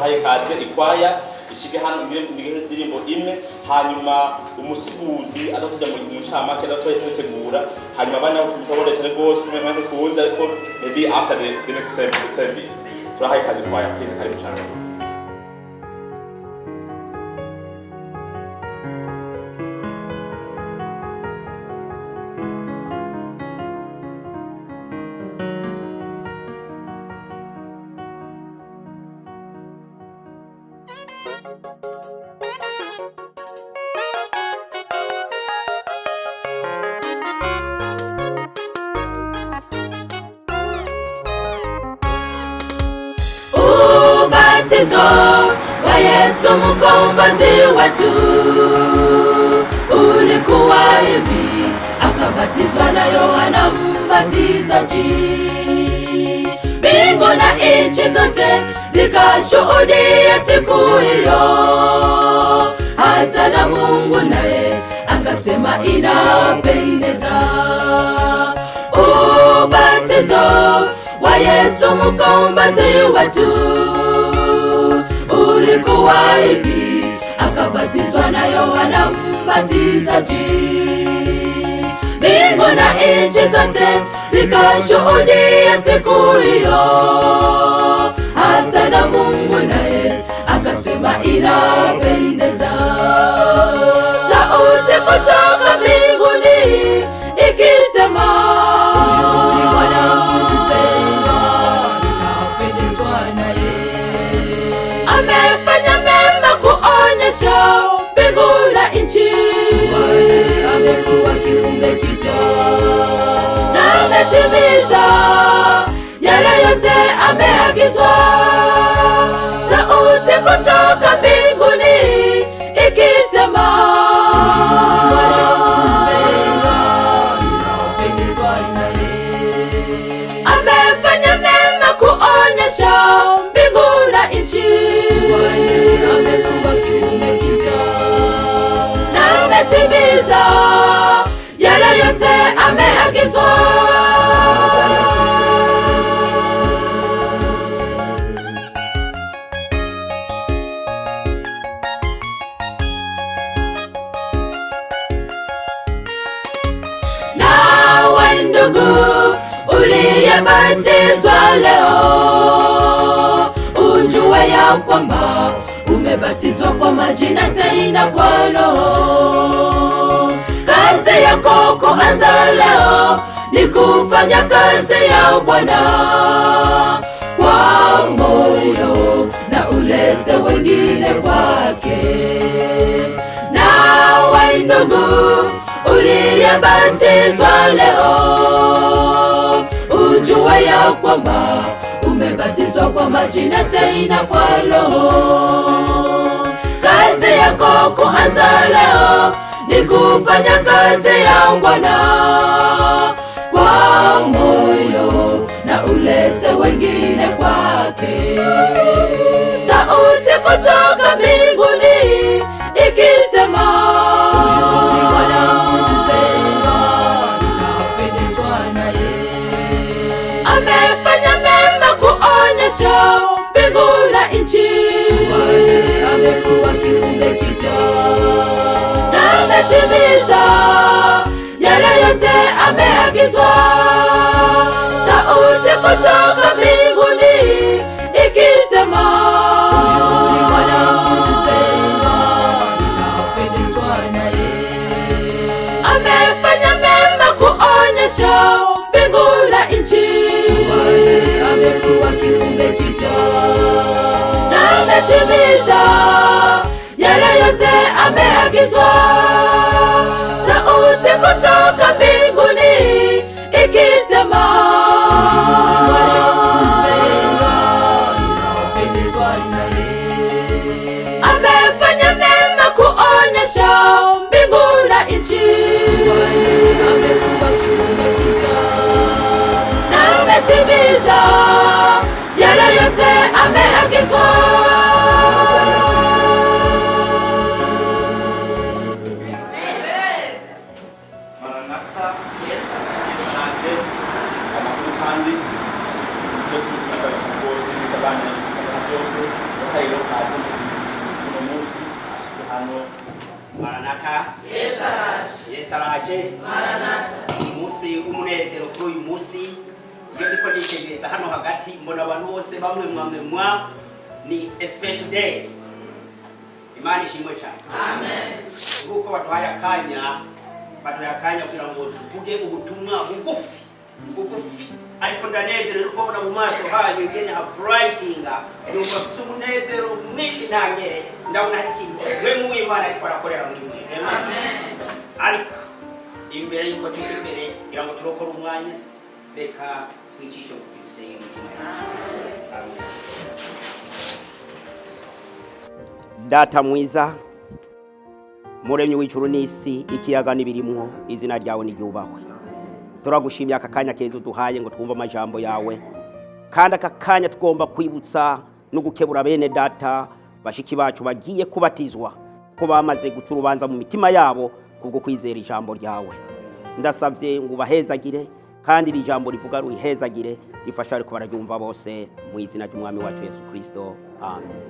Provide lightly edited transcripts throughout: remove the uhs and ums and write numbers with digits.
turahaye kaze ikwaya ishige hano indirimbo imwe, hanyuma umusibuzi adakuja mu ncamake adatwaye tutegura, hanyuma abana bakubore cyane rwose mwene kuza, ariko maybe after the next service turahaye kaze ikwaya, please karibu cyane. Ubatizo wa Yesu mkombozi wetu ulikuwa hivi, akabatizwa na Yohana Mbatizaji. Mbingu na nchi zote zikashuhudia siku hiyo, hata na Mungu naye akasema inapendeza. Ubatizo wa Yesu mkombozi wetu ulikuwa hivi, akabatizwa na Yohana Mbatizaji. Mbingu na nchi zote zikashuhudia siku hiyo, hata na Mungu naye akasema inapendeza. Sauti kutoka mbinguni ikisema, amefanya mema kuonyesha mbingu na nchi, amekuwa kiumbe kipya na ametimiza yale yote ameagizwa. Sauti kutoka mbinguni ikisema, amefanya mema kuonyesha mbingu na nchi, amekuwa kiumbe kipya na ametimiza yale yote ameagizwa. Nawe ndugu uliyebatizwa leo, ujue ya kwamba umebatizwa kwa majina tena kwa Roho. Kazi yako kuanza leo ni kufanya kazi ya Bwana kwa moyo na ulete wengine kwake. Nawe ndugu uliyebatizwa leo, ujue ya kwamba umebatizwa kwa majina tena kwa Roho. Kazi yako kuanza leo ni kufanya kazi ya Bwana kwa moyo na ulete wengine kwake. Sauti kutoka mbinguni ikisema, amefanya mema kuonyesha mbingu na nchi, amekuwa kiumbe kipya na ametimiza yale yote ameagizwa. Sauti kutoka mbinguni ikisema, amefanya mema kuonyesha mbingu na nchi, amekuwa kiumbe kipya na ametimiza yale yote ameagizwa. Sauti kutoka mbinguni ikisema, amefanya mema kuonyesha mbingu na nchi, amekuwa kiumbe kipya na ametimiza yale yote ameagizwa. byose bakayiro kaze mu munsi ashike hano. Maranatha. Yesu araje. Umunsi umunezero kuri uyu munsi iyo ndiko nitegereza hano hagati mbona abantu bose bamwe ni a special day. Imana ishimwe cyane. Amen. Kuko baduhaye akanya kugira ngo tuvuge ubutumwa bugufi ariko ndanezerewe uko mbona mu maso hanyu ngene ha brightinga numva mfise umunezero mwinshi ntangere ndabona hari ikintu we mu Imana ariko arakorera muri mwe. Amen. Ariko imbere yuko turi imbere kugira ngo turokore umwanya reka twicishe bugufi dusenge imitima yacu. Amen. Data mwiza, muremyi w'ijuru n'isi, ikiyaga n'ibirimwo, izina ryawe niryubahwe. Turagushimye aka kanya keza uduhaye ngo twumve amajambo yawe, kandi aka kanya tugomba kwibutsa no gukebura bene data bashiki bacu bagiye kubatizwa ko bamaze guca urubanza mu mitima yabo kubwo kwizera ijambo ryawe. Ndasavye ngo bahezagire, kandi iri jambo rivuga ruhezagire, rifasha ariko bararyumva bose mu izina ry'umwami wacu Yesu Kristo. Amen.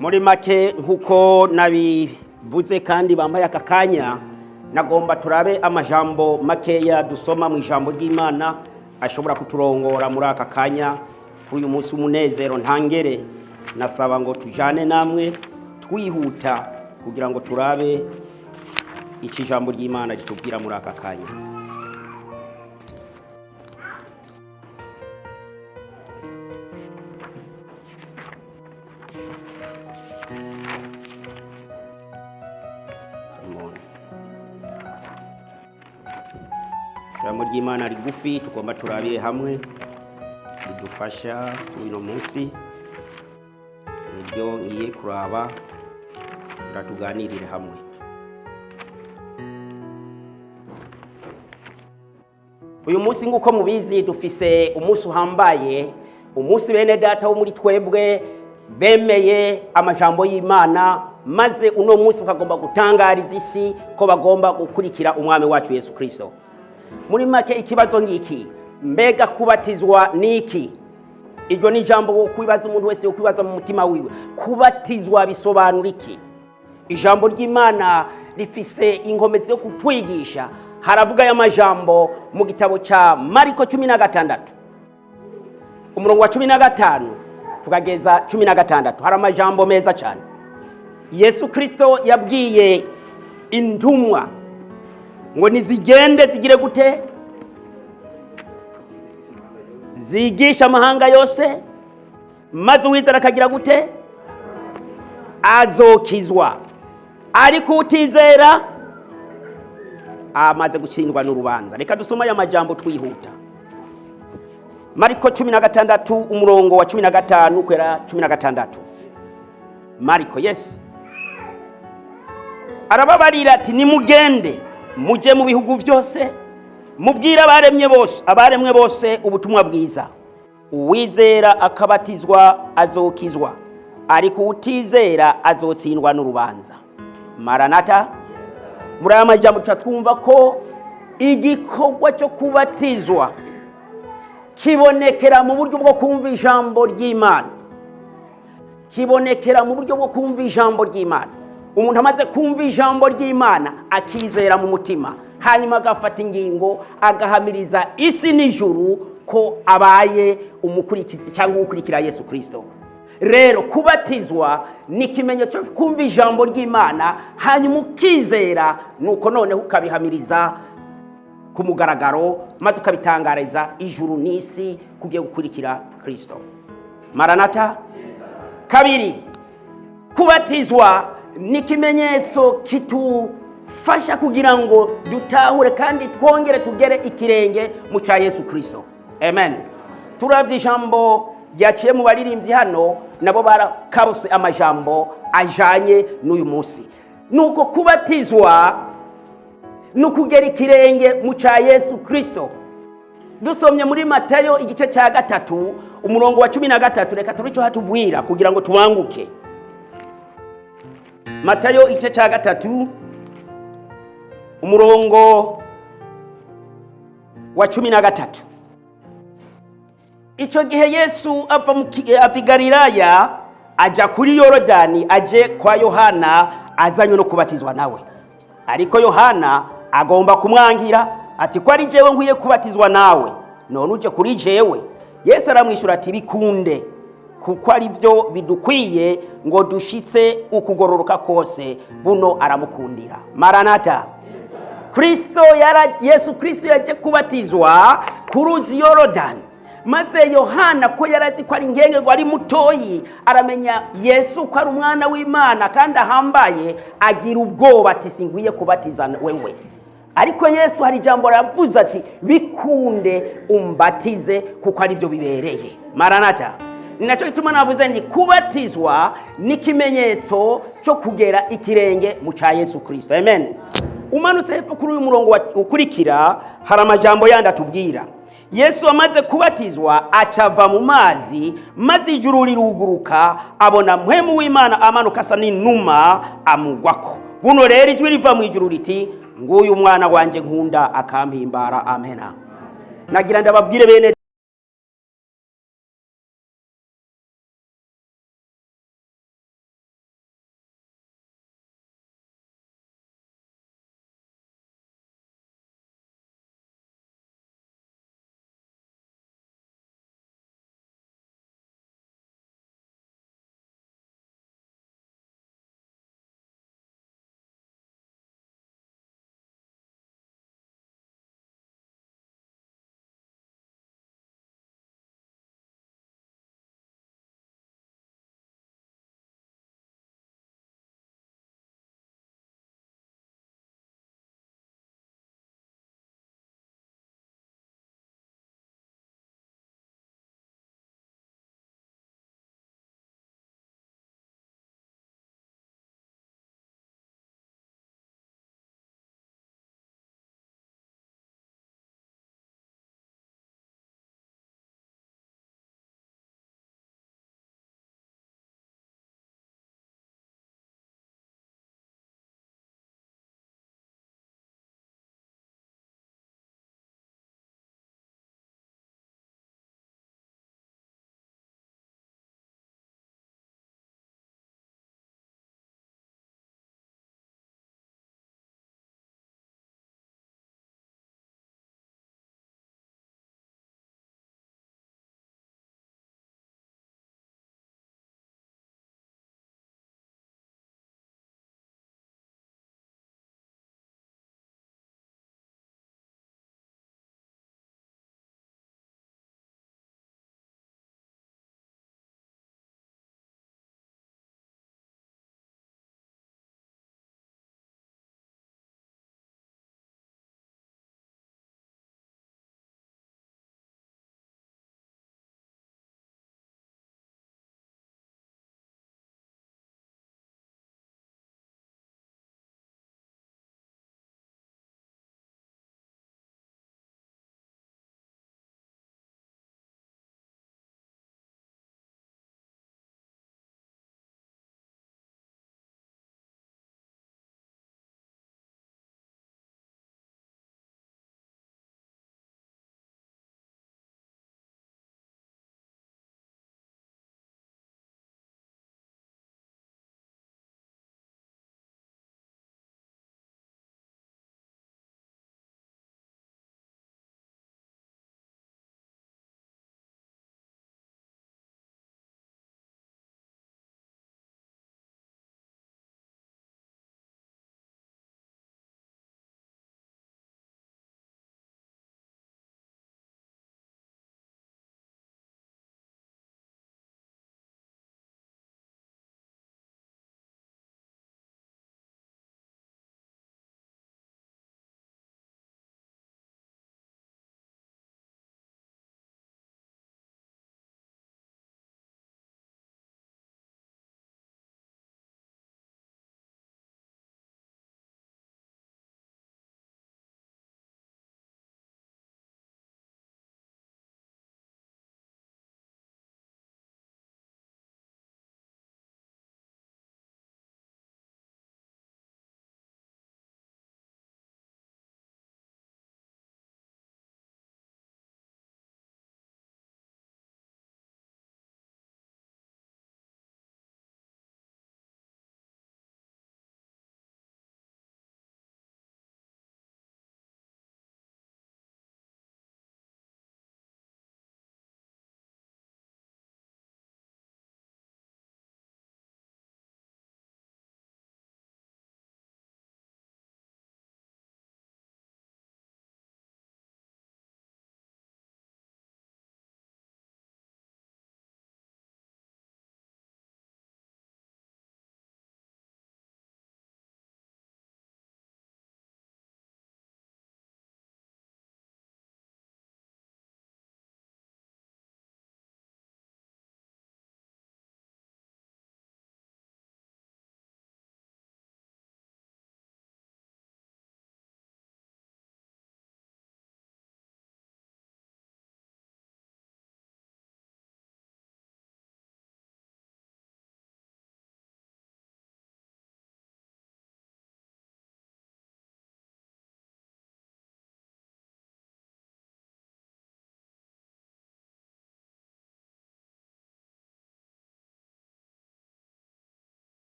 Muri make nkuko nabivuze kandi bambaye aka kanya, nagomba turabe amajambo makeya dusoma mu ijambo ry'Imana ashobora kuturongora muri aka kanya kuri uyu munsi umunezero ntangere. Nasaba ngo tujane namwe twihuta kugira ngo turabe iki jambo ry'Imana ritubwira muri aka kanya. Ijambo ry'Imana rigufi tugomba turabire hamwe ridufasha uyu munsi, nibyo ngiye kuraba turatuganirire hamwe. Uyu munsi nguko mubizi dufise umunsi uhambaye, umunsi bene data wo muri twebwe bemeye amajambo y'Imana, maze uno munsi ukagomba gutangariza isi ko bagomba gukurikira umwami wacu Yesu Kristo. Muri make ikibazo ngiki, mbega kubatizwa niki? Iryo ni jambo kwibaza umuntu wese ukwibaza mu mutima wiwe. Kubatizwa bisobanura iki? Ijambo ry'Imana rifise inkomezi yo kutwigisha. Haravuga ya majambo mu gitabo cha Mariko 16 umurongo wa 15 tukageza 16. Hari amajambo meza cyane. Yesu Kristo yabwiye intumwa ngo nizigende zigire gute? Zigisha amahanga yose, maze uwizera akagira gute? Azokizwa. Ariko utizera amaze gutsindwa n'urubanza. Reka dusoma aya majambo twihuta. Mariko 16 umurongo wa 15 kwera 16. Mariko, yes. Arababarira ati nimugende muje mu bihugu byose mubwira abaremwe bose ubutumwa bwiza. Uwizera akabatizwa azokizwa, ariko utizera azotsindwa n'urubanza. Maranatha. Muri aya majambo twumva ko igikorwa cyo kubatizwa kibonekera mu buryo bwo kumva ijambo ry'Imana. Umuntu amaze kumva ijambo ry'Imana akizera mu mutima, hanyuma agafata ingingo agahamiriza isi n'ijuru ko abaye umukurikizi cyangwa ukurikira Yesu Kristo. Rero kubatizwa ni ikimenyetso cyo kumva ijambo ry'Imana, hanyuma ukizera, nuko none ukabihamiriza ku mugaragaro, maze ukabitangariza ijuru n'isi kugiye gukurikira Kristo. Maranatha. Kabiri, kubatizwa ni ikimenyetso kitufasha kugira ngo dutahure kandi twongere tugere ikirenge mu cya Yesu Kristo. Amen. Turavye ijambo ryaciye mu baririmbyi hano, nabo barakabose amajambo ajanye n'uyu munsi. Nuko kubatizwa nukugera ikirenge mu cya Yesu Kristo. Dusomye muri Matayo igice cya 3 umurongo wa 13, reka turico hatubwira kugira ngo tubanguke. Matayo igice cya 3 umurongo wa 13. icyo gihe Yesu ava i Galilaya ajya kuri Yorodani, aje kwa Yohana azanywe no kubatizwa nawe. Ariko Yohana agomba kumwangira ati ko ari jewe nkwiye kubatizwa nawe, none uje kuri jewe? Yesu aramwishyura ati bikunde, kuko ari byo bidukwiye ngo dushitse ukugororoka kose. Buno aramukundira. Maranata. Yesu Kristo yaje kubatizwa ku ruzi Yorodani, maze Yohana ko yarazi ko ari ngenge ngo ari mutoyi, aramenya Yesu ko ari umwana w'Imana kandi ahambaye, agira ubwoba ati singwiye kubatiza wewe. Ariko Yesu hari ijambo yavuze ati bikunde umbatize kuko ari byo bibereye. Maranata. Ninacho gituma navuze ni kubatizwa ni kimenyetso cyo kugera ikirenge mu cya Yesu Kristo. Amen. Umanutse hepfo kuri uyu murongo ukurikira hari amajambo yandi atubwira. Yesu amaze kubatizwa acava mu mazi, maze ijuru riruguruka, abona mpwemu w'Imana amanuka asa n'inuma amugwako. Buno rero ijwi riva mu ijuru riti nguyu mwana wanje nkunda akampimbara. Amena. Nagira ndababwire bene